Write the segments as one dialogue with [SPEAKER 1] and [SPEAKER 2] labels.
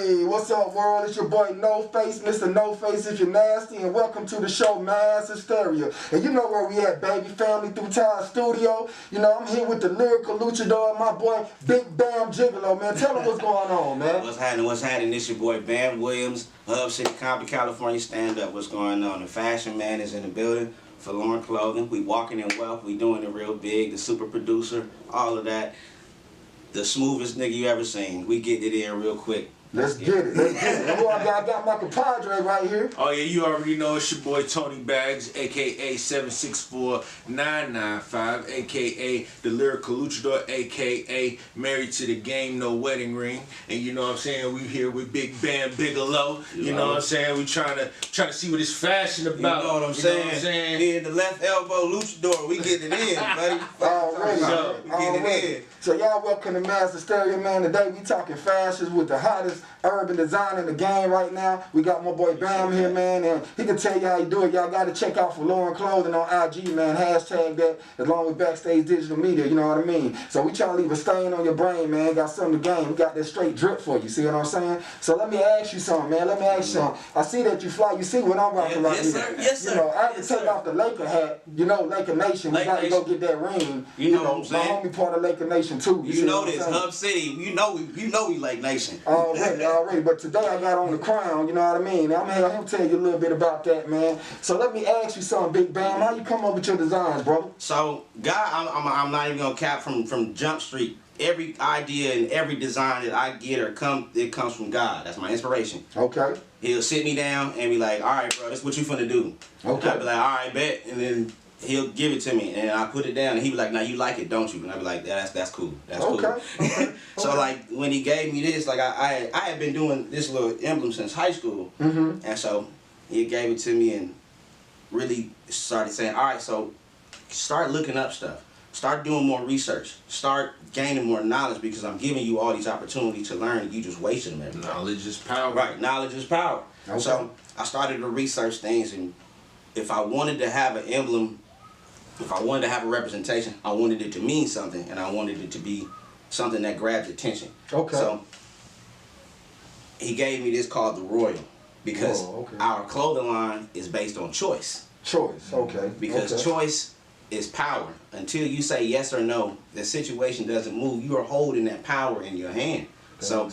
[SPEAKER 1] Hey, what's up, world? It's your boy NoFace, Mr. NoFace if you're nasty, and welcome to the show, MassHysteria. And you know where we at, baby, family through Town Studio. You know, I'm here with the lyrical luchador, my boy, Big Bam Gigolo, man. Tell them what's going on, man.
[SPEAKER 2] What's happening? This your boy, Bam Williams, Hub City, Compton, California, stand up. What's going on? The fashion man is in the building. Folarin Clothing. We walking in wealth. We doing it real big. The super producer, all of that. The smoothest nigga you ever seen. We get it in real quick.
[SPEAKER 1] Let's get it. Let's get it. Oh, I got my compadre right here.
[SPEAKER 3] Oh yeah, you already know it's your boy Tony Baggs, aka 764-995, aka the lyrical luchador, aka married to the game, no wedding ring. And you know what I'm saying? We here with Big Bam Bigelow. You know what I'm saying? We trying to see what it's fashion about.
[SPEAKER 2] You know what I'm saying? Here the left elbow luchador. We get it in, buddy.
[SPEAKER 1] Already.
[SPEAKER 2] We get it in.
[SPEAKER 1] So y'all welcome to MassHysteria, man. Today we talking fashions with the hottest urban designer in the game right now. We got my boy Bam here, man, and he can tell you how he do it. Y'all got to check out Folarin Clothing on IG, man. Hashtag that along with Backstage Digital Media, you know what I mean? So we trying to leave a stain on your brain, man. Got something to gain. We got that straight drip for you, see what I'm saying? So let me ask you something, man. Let me ask you something. I see that you fly. You see what I'm rocking right here.
[SPEAKER 2] Yes, sir.
[SPEAKER 1] You know, I had to take off the Laker hat. You know, Laker Nation. We got to go get that ring.
[SPEAKER 2] You know what I'm saying?
[SPEAKER 1] My homie part of Laker Nation, too.
[SPEAKER 2] You know this, Hub City. You know we Lake Nation.
[SPEAKER 1] Already. But today I got on the crown, you know what I mean? I'm here to tell you a little bit about that, man. So let me ask you something, Big Bam. How you come up with your designs, brother?
[SPEAKER 2] So, God, I'm not even gonna cap from Jump Street. Every idea and every design that I get it comes from God. That's my inspiration.
[SPEAKER 1] Okay.
[SPEAKER 2] He'll sit me down and be like, all right, bro, this is what you finna do.
[SPEAKER 1] Okay.
[SPEAKER 2] I'll be like, all right, bet. And then he'll give it to me, and I put it down, and he be like, now you like it, don't you? And I be like, yeah, that's cool. That's cool.
[SPEAKER 1] Okay.
[SPEAKER 2] So like when he gave me this, like I had been doing this little emblem since high school, and so he gave it to me and really started saying, all right, so start looking up stuff, start doing more research, start gaining more knowledge, because I'm giving you all these opportunities to learn, and you just wasting them every day.
[SPEAKER 3] Knowledge is power.
[SPEAKER 2] Right, knowledge is power.
[SPEAKER 1] Okay.
[SPEAKER 2] So I started to research things, and if I wanted to have an emblem, if I wanted to have a representation, I wanted it to mean something, and I wanted it to be something that grabs attention.
[SPEAKER 1] Okay.
[SPEAKER 2] So he gave me this called the Royal, because our clothing line is based on choice.
[SPEAKER 1] Choice, okay.
[SPEAKER 2] Because choice is power. Until you say yes or no, the situation doesn't move. You are holding that power in your hand. So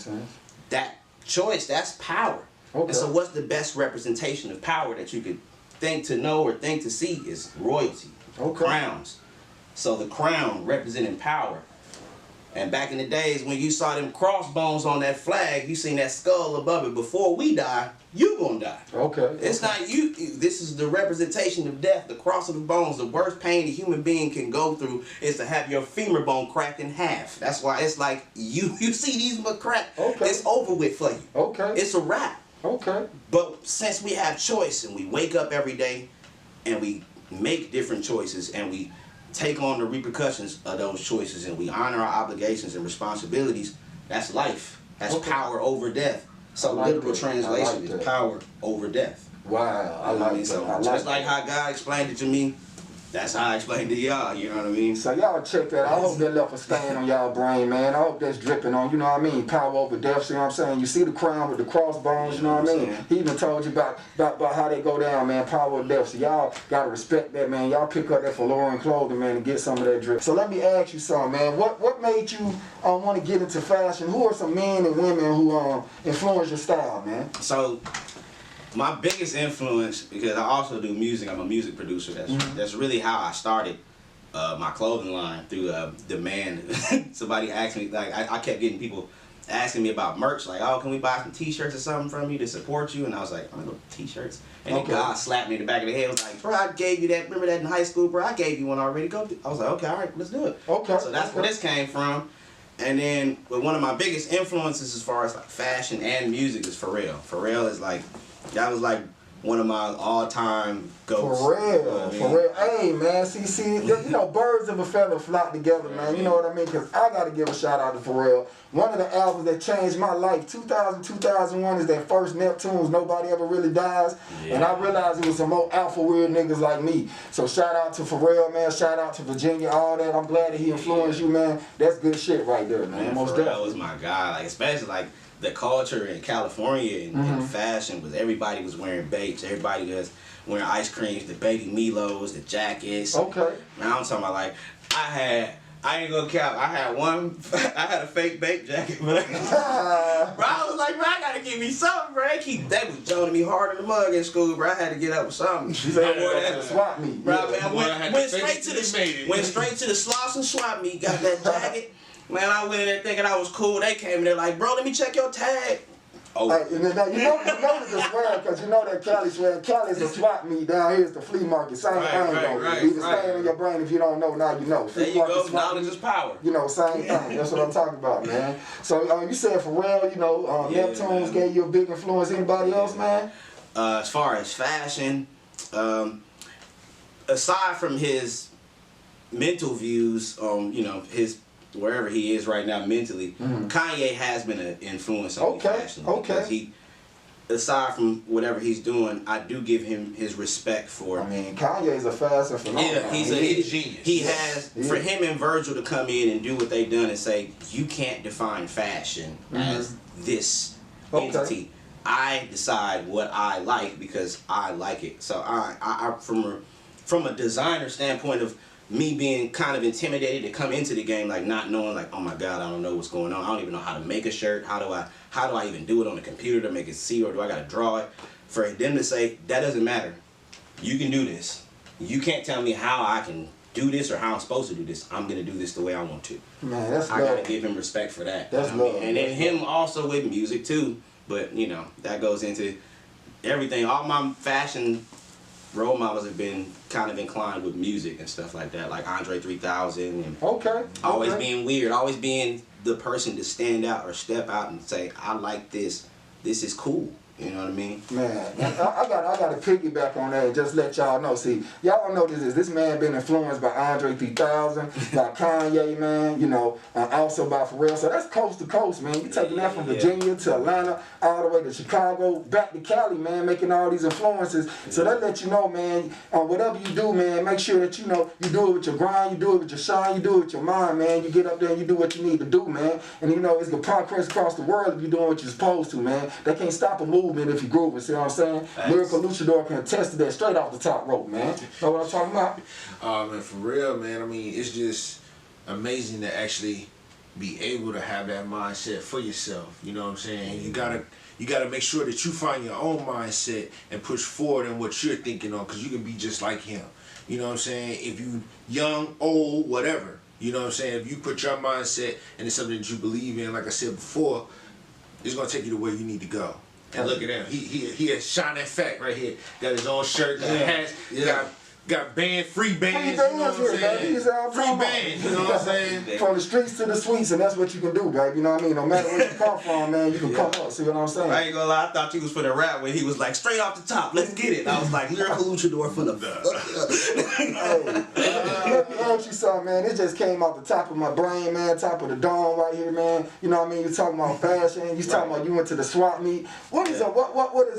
[SPEAKER 2] that choice, that's power.
[SPEAKER 1] Okay.
[SPEAKER 2] And so what's the best representation of power that you could think to know or think to see is royalty.
[SPEAKER 1] Okay.
[SPEAKER 2] Crowns. So the crown representing power. And back in the days when you saw them crossbones on that flag, you seen that skull above it. Before we die, you gonna die.
[SPEAKER 1] Okay.
[SPEAKER 2] It's not you. This is the representation of death, the cross of the bones. The worst pain a human being can go through is to have your femur bone cracked in half. That's why it's like you see these but crack.
[SPEAKER 1] Okay.
[SPEAKER 2] It's over with for you.
[SPEAKER 1] Okay.
[SPEAKER 2] It's a wrap.
[SPEAKER 1] Okay.
[SPEAKER 2] But since we have choice and we wake up every day and we make different choices and we take on the repercussions of those choices and we honor our obligations and responsibilities, that's life. That's power over death. So literal translation is power over death.
[SPEAKER 1] Wow, I like that.
[SPEAKER 2] So just like how God explained it to me, that's how I explained it to y'all, you know what I mean?
[SPEAKER 1] So y'all check that. I hope that left a stain on y'all brain, man. I hope that's dripping on, you know what I mean? Power over death, see what I'm saying? You see the crown with the crossbones, you know what I mean? He even told you about how they go down, man. Power over death. So y'all gotta respect that, man. Y'all pick up that Folarin Clothing, man, and get some of that drip. So let me ask you something, man. What made you want to get into fashion? Who are some men and women who influence your style, man?
[SPEAKER 2] So my biggest influence, because I also do music, I'm a music producer. That's really how I started my clothing line, through demand. Somebody asked me, like I kept getting people asking me about merch, like, oh, can we buy some t-shirts or something from you to support you? And I was like, I'm gonna go t-shirts. And then God slapped me in the back of the head, was like, bro, I gave you that, remember that in high school, bro? I gave you one already, go do. I was like, okay, all right, let's do it.
[SPEAKER 1] Okay.
[SPEAKER 2] So that's where this came from. And then, but one of my biggest influences as far as like fashion and music is Pharrell. Pharrell is like, that was like one of my all-time goats.
[SPEAKER 1] For real. Hey, man, see, you know, birds of a feather flock together, man. You know what I mean? Because I got to give a shout out to Pharrell. One of the albums that changed my life, 2000, 2001, is that first Neptunes, Nobody Ever Really Dies. Yeah. And I realized it was some more alpha weird niggas like me. So shout out to Pharrell, man. Shout out to Virginia, all that. I'm glad that he influenced you, man. That's good shit right there, man.
[SPEAKER 2] Most definitely. Pharrell was my guy. Like, especially like the culture in California and fashion was everybody was wearing Bapes, everybody was wearing ice creams, the baby Milos, the jackets.
[SPEAKER 1] Okay.
[SPEAKER 2] Man, I'm talking about like I ain't gonna cap. I had a fake Bape jacket, but bro, I was like, bro, I gotta give me something, bro. They was joning me hard in the mug in school, bro. I had to get up with something.
[SPEAKER 1] She said, "Go to the swap meet."
[SPEAKER 2] Bro, man, went straight to the Slauson swap meet. Got that jacket. Man, I went in there thinking I was cool. They came in there like, bro, let me check your tag. Oh.
[SPEAKER 1] Hey, and now, you know the swag, because you know that Cali swag. Cali's a swap meet, down here is the flea market. Same thing, though. Leave it staying in your brain if you don't know, now you know.
[SPEAKER 2] There you go, knowledge is power.
[SPEAKER 1] You know, same thing. That's what I'm talking about, man. So you said Pharrell, you know, Neptunes gave you a big influence. Anybody else, man?
[SPEAKER 2] As far as fashion, aside from his mental views on, you know, his wherever he is right now mentally, Kanye has been an influence on me fashion. Because he, aside from whatever he's doing, I do give him his respect for.
[SPEAKER 1] I mean, Kanye is a fashion phenomenon.
[SPEAKER 2] Yeah, he's a genius. He has, for him and Virgil to come in and do what they've done and say, you can't define fashion as this entity. I decide what I like because I like it. So I from a designer standpoint of me being kind of intimidated to come into the game, like not knowing, like, oh my God, I don't know what's going on. I don't even know how to make a shirt. How do I even do it on the computer to make it see, or do I gotta draw it? For them to say, that doesn't matter. You can do this. You can't tell me how I can do this or how I'm supposed to do this. I'm gonna do this the way I want to.
[SPEAKER 1] Man, that's
[SPEAKER 2] I gotta give him respect for that.
[SPEAKER 1] That's love.
[SPEAKER 2] And then him also with music too. But you know, that goes into everything. All my fashion role models have been kind of inclined with music and stuff like that, like Andre 3000 and always being weird, always being the person to stand out or step out and say, I like this. This is cool. You know what I mean? Man,
[SPEAKER 1] I got to piggyback on that and just let y'all know. See, y'all know this man been influenced by Andre 3000, by Kanye, man, you know, also by Pharrell. So that's coast to coast, man. You taking that from Virginia to Atlanta, all the way to Chicago, back to Cali, man, making all these influences. So that let you know, man, whatever you do, man, make sure that you know you do it with your grind, you do it with your shine, you do it with your mind, man. You get up there and you do what you need to do, man. And you know, it's the progress across the world if you're doing what you're supposed to, man. They can't stop a movement if you groove it, see what I'm saying? Lyrical Luchador can attest to that straight off the top rope, man. Know what I'm talking about?
[SPEAKER 3] Man, for real, man. I mean, it's just amazing to actually be able to have that mindset for yourself. You know what I'm saying? You gotta make sure that you find your own mindset and push forward in what you're thinking on, because you can be just like him. You know what I'm saying? If you young, old, whatever. You know what I'm saying? If you put your mindset and it's something that you believe in, like I said before, it's gonna take you to where you need to go. And look at him. He has shining fact right here. Got his own shirt, got hats, got free bands, you know what I'm saying? Free bands, you know what I'm saying?
[SPEAKER 1] From the streets to the suites, and that's what you can do, baby. You know what I mean? No matter where you come from, man, you can come up. See what I'm saying?
[SPEAKER 2] I ain't gonna lie, I thought you was for the rap when he was like, straight off the top, let's get it. I was like, Lyrical Luchador for the
[SPEAKER 1] let me ask you something, man. It just came off the top of my brain, man, top of the dome right here, man. You know what I mean? You talking about fashion, you talking about you went to the swap meet. What is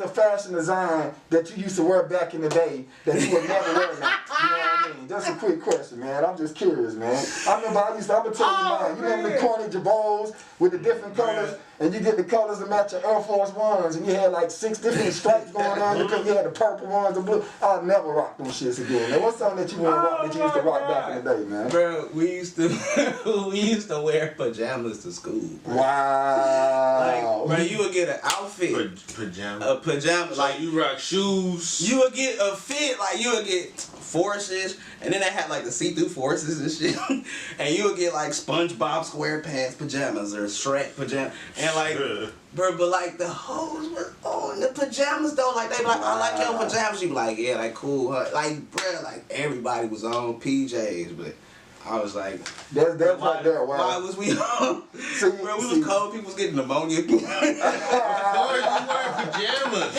[SPEAKER 1] a fashion design that you used to wear back in the day that you would never wear now? You know what I mean? That's a quick question, man. I'm just curious, man. I'm gonna tell you mine. You remember the corny jabos with the different colors, and you get the colors to match your Air Force Ones, and you had like 6 different stripes going on. You had the purple ones, the blue. I'll never rock them shits again. Now, what's something that you want to rock that you used to rock back in the day, man?
[SPEAKER 2] Bro, we used to wear pajamas to school.
[SPEAKER 1] Wow.
[SPEAKER 2] Like, bro, you would get an outfit.
[SPEAKER 3] Pajama.
[SPEAKER 2] A pajama.
[SPEAKER 3] So like you rock shoes.
[SPEAKER 2] You would get a fit, like you would get forces, and then they had like the see-through forces and shit. And you would get like SpongeBob SquarePants pajamas or Shrek pajamas. And like, bro, but like the hoes were on the pajamas though. Like they be like, I like your pajamas. You be like, yeah, like cool. Like, bro, like everybody was on PJs, but I was like,
[SPEAKER 1] that's right there. Wow.
[SPEAKER 2] Why was we on? Bro, we was cold. People was getting pneumonia.
[SPEAKER 3] Of course, you wearing pajamas.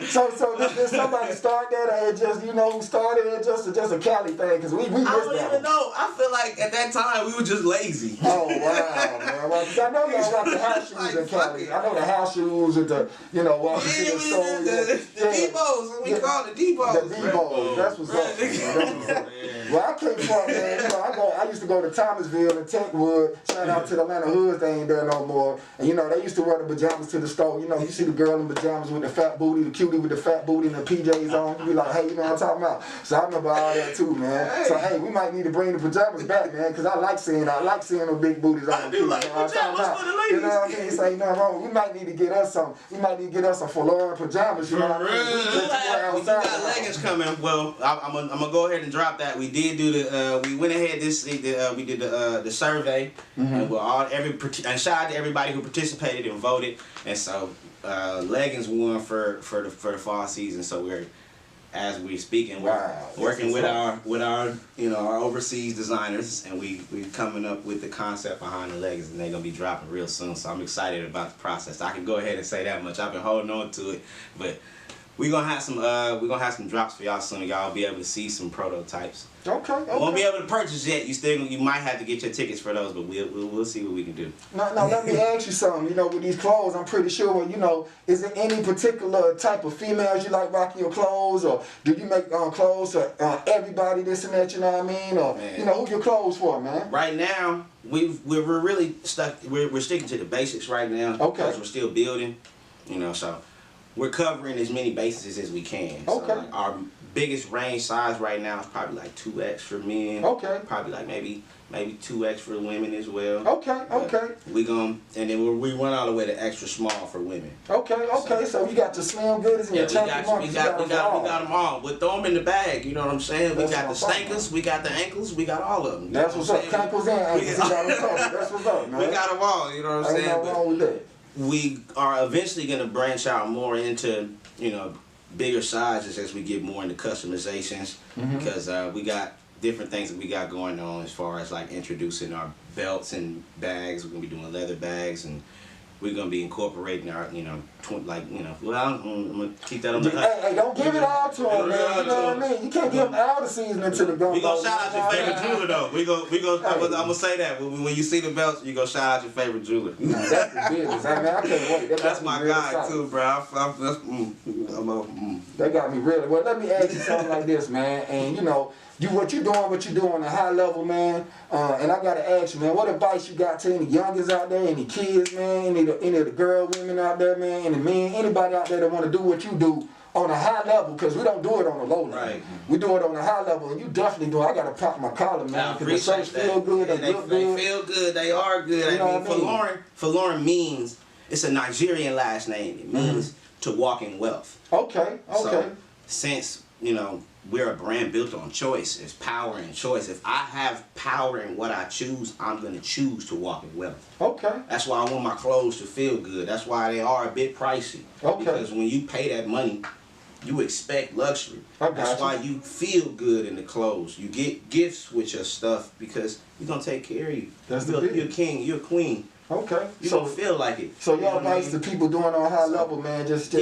[SPEAKER 1] So did somebody start that, or it just, you know, who started it, just a Cali thing? Because we
[SPEAKER 2] I
[SPEAKER 1] missed
[SPEAKER 2] don't
[SPEAKER 1] that
[SPEAKER 2] even
[SPEAKER 1] one.
[SPEAKER 2] know. I feel like at that time we were just lazy.
[SPEAKER 1] Oh wow, man! Well, 'cause I know y'all got the house shoes
[SPEAKER 2] Like,
[SPEAKER 1] in
[SPEAKER 2] fuck
[SPEAKER 1] Cali.
[SPEAKER 2] it.
[SPEAKER 1] I know the house shoes with the, you know, walking to the store.
[SPEAKER 2] The Debos, we call it Debos.
[SPEAKER 1] The Debos, that's what's up. Man. That's what's up. Well, I came from, man, you know, I used to go to Thomasville and Techwood. Shout out to the Atlanta Hoods, they ain't there no more. And you know, they used to wear the pajamas to the store. You know, you see the girl in pajamas with the fat booty, the cutie with the fat booty and the PJs on. You be like, hey, you know what I'm talking about? So I remember all that too, man. So hey, we might need to bring the pajamas back, man, because I like seeing them big booties on
[SPEAKER 2] I
[SPEAKER 1] the
[SPEAKER 2] do
[SPEAKER 1] people.
[SPEAKER 2] like
[SPEAKER 1] You know what I'm talking
[SPEAKER 2] pajamas
[SPEAKER 1] about?
[SPEAKER 2] for the ladies.
[SPEAKER 1] You know what I mean? Say nothing wrong. We might need to get us some. We might need to get us some Folarin pajamas. You know what I mean?
[SPEAKER 2] We do got leggings coming. Well, I'm gonna go ahead and drop that. We did do the. We went ahead we did the survey, and and shout out to everybody who participated and voted. And so leggings won for the fall season. So as we're speaking, we're working with our you know, our overseas designers, and we coming up with the concept behind the leggings, and they're gonna be dropping real soon. So I'm excited about the process. I can go ahead and say that much. I've been holding on to it, but we're gonna have some drops for y'all soon. Y'all be able to see some prototypes.
[SPEAKER 1] Okay.
[SPEAKER 2] Won't be able to purchase yet. You might have to get your tickets for those, but we'll see what we can do.
[SPEAKER 1] Now let me ask you something. You know, with these clothes, I'm pretty sure, you know, is there any particular type of females you like rocking your clothes, or do you make clothes for everybody, this and that? You know what I mean? Or
[SPEAKER 2] Man.
[SPEAKER 1] you know, who your clothes for, man?
[SPEAKER 2] Right now, we're really stuck. We're sticking to the basics right now.
[SPEAKER 1] Okay.
[SPEAKER 2] Because we're still building. You know, so we're covering as many bases as we can.
[SPEAKER 1] Okay.
[SPEAKER 2] So like our biggest range size right now is probably like 2X for men.
[SPEAKER 1] Okay.
[SPEAKER 2] Probably like maybe 2X for women as well.
[SPEAKER 1] Okay. Okay.
[SPEAKER 2] And then we went all the way to extra small for women.
[SPEAKER 1] Okay. So you got your slim goodies and
[SPEAKER 2] Yeah,
[SPEAKER 1] your chunky monkeys.
[SPEAKER 2] we got them all. We'll throw them in the bag. You know what I'm saying? We
[SPEAKER 1] That's
[SPEAKER 2] got the
[SPEAKER 1] what I'm talking
[SPEAKER 2] stankers, we got the ankles, we got all of them.
[SPEAKER 1] That's what's up. Cankles and ankles. You got them covered. That's what's up, man.
[SPEAKER 2] We got them all. You know what I'm
[SPEAKER 1] Ain't
[SPEAKER 2] saying?
[SPEAKER 1] nothing wrong with that.
[SPEAKER 2] We are eventually going to branch out more into, you know, bigger sizes as we get more into customizations, because we got different things that we got going on as far as like introducing our belts and bags. We're going to be doing leather bags, and we're going to be incorporating our, you know, well, I'm going to keep that on the hush.
[SPEAKER 1] Hey, don't give it all to him, man. You know what I mean? You can't give him all the seasoning to the gumbo.
[SPEAKER 2] We gonna shout out your favorite jeweler though. I'm
[SPEAKER 1] Hey.
[SPEAKER 2] gonna say that when you see the belts, you gonna shout out your favorite jeweler.
[SPEAKER 1] That's the business. I mean, I can't wait.
[SPEAKER 2] That's my guy
[SPEAKER 1] guy
[SPEAKER 2] too, bro.
[SPEAKER 1] That got me really. Well, let me ask you something like this, man. And you know, what you doing on a high level, man. And I gotta ask you, man, what advice you got to any youngins out there, any kids, man, any of the girl, women out there, man, any men, anybody out there that want to do what you do on a high level, because we don't do it on a low level.
[SPEAKER 2] Right.
[SPEAKER 1] We do it on a high level, and you definitely do it. I gotta pop my collar, man, because the shirts feel good, they look good.
[SPEAKER 2] They feel good. They are good.
[SPEAKER 1] You know what I mean?
[SPEAKER 2] Folarin means, it's a Nigerian last name. It means to walk in wealth.
[SPEAKER 1] Okay.
[SPEAKER 2] So, since, you know, we're a brand built on choice, it's power and choice. If I have power in what I choose, I'm going to choose to walk in wealth.
[SPEAKER 1] Okay.
[SPEAKER 2] That's why I want my clothes to feel good. That's why they are a bit pricey.
[SPEAKER 1] Okay.
[SPEAKER 2] Because when you pay that money, you expect luxury. That's why you feel good in the clothes. You get gifts with your stuff because we're going to take care of you. You're a king, you're a queen.
[SPEAKER 1] Okay.
[SPEAKER 2] You don't feel like it.
[SPEAKER 1] So your advice to people doing on a high level, man, just go.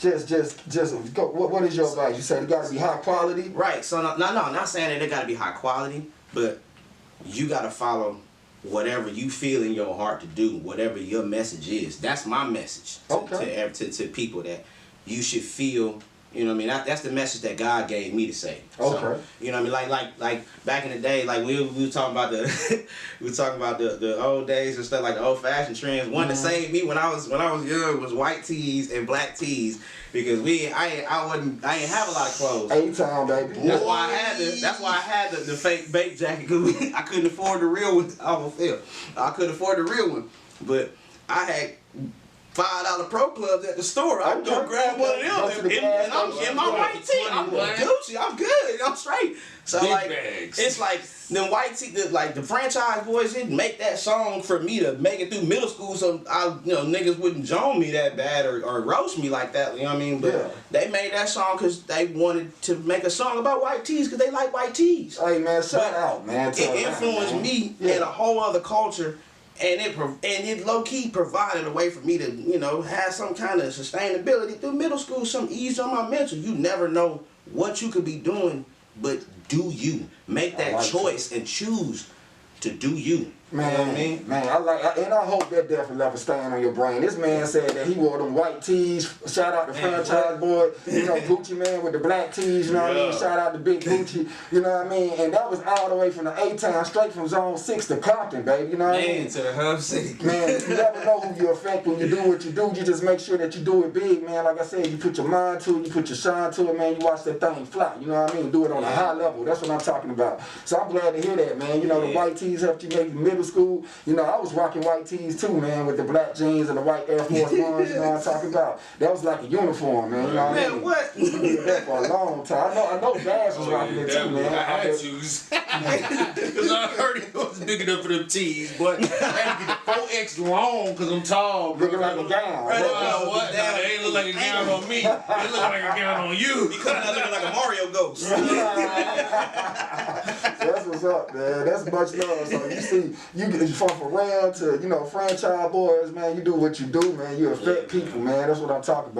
[SPEAKER 1] What is your advice? You said it got to be high quality.
[SPEAKER 2] Right. So no, not saying that it got to be high quality, but you got to follow whatever you feel in your heart to do, whatever your message is. That's my message to people, that you should feel. You know what I mean? That's the message that God gave me to say.
[SPEAKER 1] Okay.
[SPEAKER 2] So, you know what I mean? Like back in the day, like we were talking about the old days and stuff, like the old fashioned trends. One that saved me when I was young was white tees and black tees, because I ain't have a lot of clothes.
[SPEAKER 1] A-Town, baby.
[SPEAKER 2] That's why I had the fake bake jacket, because I couldn't afford the real one. I couldn't afford the real one, but I had $5 Pro Clubs at the store. I go grab one of them, and I'm in my white tee. I'm Gucci. I'm good. I'm straight. So
[SPEAKER 3] Big
[SPEAKER 2] like,
[SPEAKER 3] bags.
[SPEAKER 2] it's like the white tee. Like the franchise boys didn't make that song for me to make it through middle school, so niggas wouldn't joan me that bad or roast me like that. You know what I mean? But they made that song because they wanted to make a song about white tees, because they like white tees.
[SPEAKER 1] Hey man, shout out, man.
[SPEAKER 2] It influenced me in a whole other culture. it low key provided a way for me to, you know, have some kind of sustainability through middle school, some ease on my mental. You never know what you could be doing, but do you make that choice and choose to do you.
[SPEAKER 1] Man,
[SPEAKER 2] you know what I mean?
[SPEAKER 1] Man, and I hope that definitely left a stain on your brain. This man said that he wore them white tees. Shout out to Franchise Boy, you know, Gucci man with the black tees, you know what I mean? Shout out to Big Gucci, you know what I mean? And that was all the way from the A-Town, straight from Zone 6 to Compton, baby, you know what I mean?
[SPEAKER 2] To the Hub City.
[SPEAKER 1] Man, you never know who you affect when you do what you do. You just make sure that you do it big, man. Like I said, you put your mind to it, you put your shine to it, man. You watch that thing fly, you know what I mean? Do it on a high level. That's what I'm talking about. So I'm glad to hear that, man. You know, the white tees helped you make middle school. You know, I was rocking white tees too, man, with the black jeans and the white Air Force Ones, you know what I'm talking about? That was like a uniform, man, you know what I mean?
[SPEAKER 2] What?
[SPEAKER 1] We did that for a long time. I know Bass was rocking it too, man.
[SPEAKER 3] I had to. Because I heard he was big enough for them tees, but I had to get the 4X long because I'm tall, bro.
[SPEAKER 1] Looking like a gown.
[SPEAKER 3] What? Nah, they ain't look like a gown on me. They look like a gown on you.
[SPEAKER 2] You coming out looking like a Mario ghost.
[SPEAKER 1] That's what's up, man. That's much love. So you see, you from Pharrell to, you know, Franchise Boys, man, you do what you do, man. You affect people, man. That's what I'm talking about.